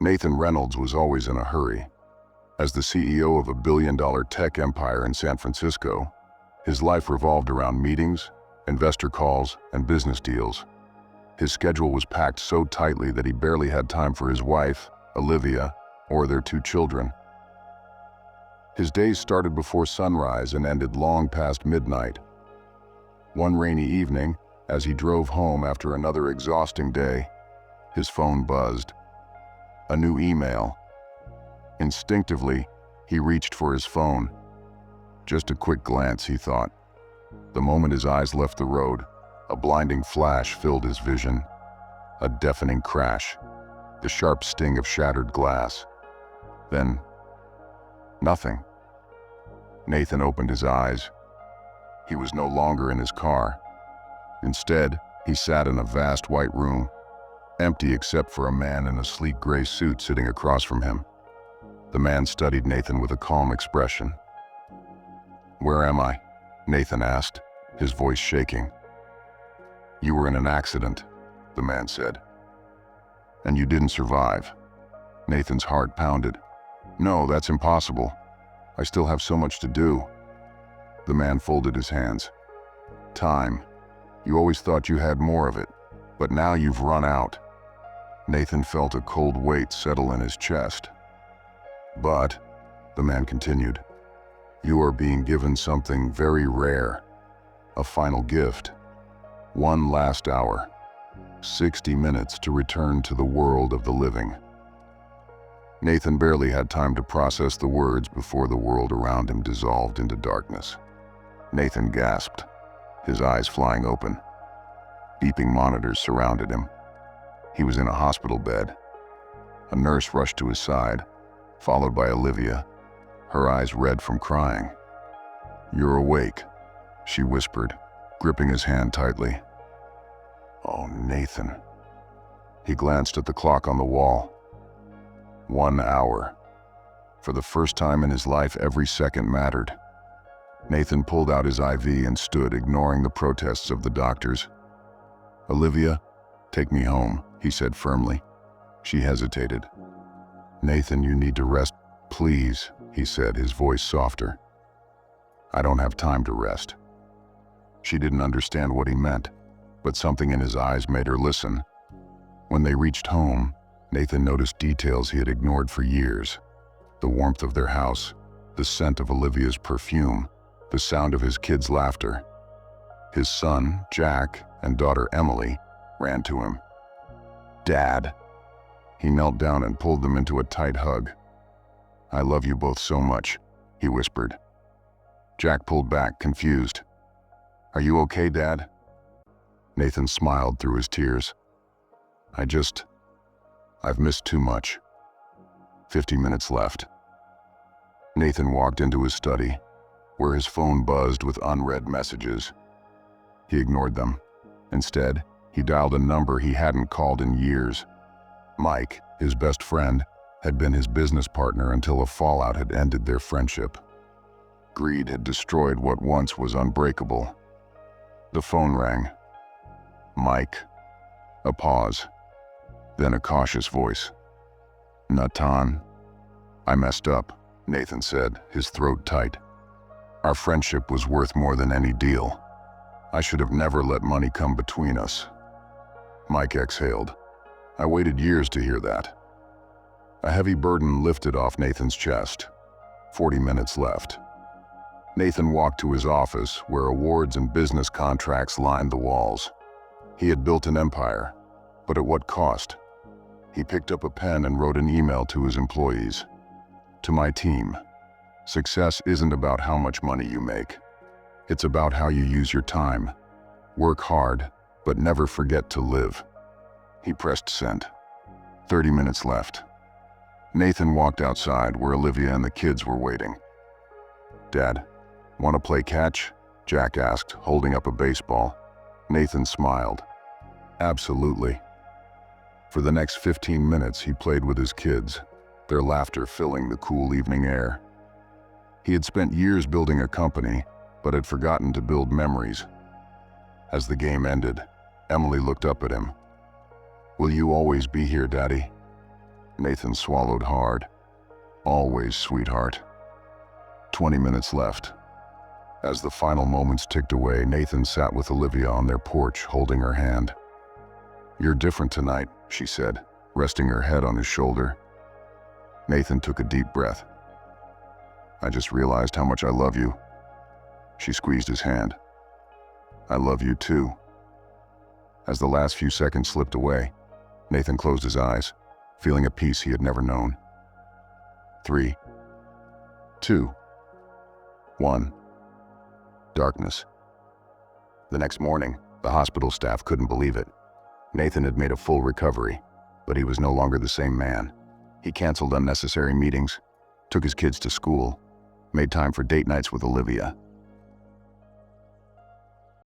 Nathan Reynolds was always in a hurry. As the CEO of a billion-dollar tech empire in San Francisco, his life revolved around meetings, investor calls, and business deals. His schedule was packed so tightly that he barely had time for his wife, Olivia, or their 2 children. His days started before sunrise and ended long past midnight. One rainy evening, as he drove home after another exhausting day, his phone buzzed. A new email. Instinctively, he reached for his phone. Just a quick glance, he thought. The moment his eyes left the road, a blinding flash filled his vision. A deafening crash, the sharp sting of shattered glass. Then, nothing. Nathan opened his eyes. He was no longer in his car. Instead, he sat in a vast white room, empty except for a man in a sleek gray suit sitting across from him. The man studied Nathan with a calm expression. "Where am I?" Nathan asked, his voice shaking. "You were in an accident," the man said. "And you didn't survive." Nathan's heart pounded. "No, that's impossible. I still have so much to do." The man folded his hands. "Time. You always thought you had more of it, but now you've run out." Nathan felt a cold weight settle in his chest. "But," the man continued, "you are being given something very rare. A final gift. One last hour. 60 minutes to return to the world of the living." Nathan barely had time to process the words before the world around him dissolved into darkness. Nathan gasped, his eyes flying open. Beeping monitors surrounded him. He was in a hospital bed. A nurse rushed to his side, followed by Olivia, her eyes red from crying. "You're awake," she whispered, gripping his hand tightly. "Oh, Nathan." He glanced at the clock on the wall. 1 hour. For the first time in his life, every second mattered. Nathan pulled out his IV and stood, ignoring the protests of the doctors. "Olivia, take me home," he said firmly. She hesitated. "Nathan, you need to rest, please," he said, his voice softer. "I don't have time to rest." She didn't understand what he meant, but something in his eyes made her listen. When they reached home, Nathan noticed details he had ignored for years. The warmth of their house, the scent of Olivia's perfume, the sound of his kids' laughter. His son, Jack, and daughter Emily ran to him. "Dad." He knelt down and pulled them into a tight hug. "I love you both so much," he whispered. Jack pulled back, confused. "Are you okay, Dad?" Nathan smiled through his tears. I've missed too much." 50 minutes left. Nathan walked into his study, where his phone buzzed with unread messages. He ignored them. Instead, he dialed a number he hadn't called in years. Mike, his best friend, had been his business partner until a fallout had ended their friendship. Greed had destroyed what once was unbreakable. The phone rang. "Mike." A pause. Then a cautious voice. "Natan." "I messed up," Nathan said, his throat tight. "Our friendship was worth more than any deal. I should have never let money come between us." Mike exhaled. "I waited years to hear that." A heavy burden lifted off Nathan's chest. 40 minutes left. Nathan walked to his office, where awards and business contracts lined the walls. He had built an empire, but at what cost? He picked up a pen and wrote an email to his employees. "To my team, success isn't about how much money you make. It's about how you use your time. Work hard, but never forget to live." He pressed send. 30 minutes left. Nathan walked outside where Olivia and the kids were waiting. "Dad, want to play catch?" Jack asked, holding up a baseball. Nathan smiled. "Absolutely." For the next 15 minutes, he played with his kids, their laughter filling the cool evening air. He had spent years building a company, but had forgotten to build memories. As the game ended, Emily looked up at him. "Will you always be here, Daddy?" Nathan swallowed hard. Always, sweetheart. 20 minutes left. As the final moments ticked away, Nathan sat with Olivia on their porch, holding her hand. "You're different tonight," she said, resting her head on his shoulder. Nathan took a deep breath. "I just realized how much I love you." She squeezed his hand. "I love you too." As the last few seconds slipped away, Nathan closed his eyes, feeling a peace he had never known. 3, 2, 1. Darkness. The next morning, the hospital staff couldn't believe it. Nathan had made a full recovery, but he was no longer the same man. He canceled unnecessary meetings, took his kids to school, made time for date nights with Olivia,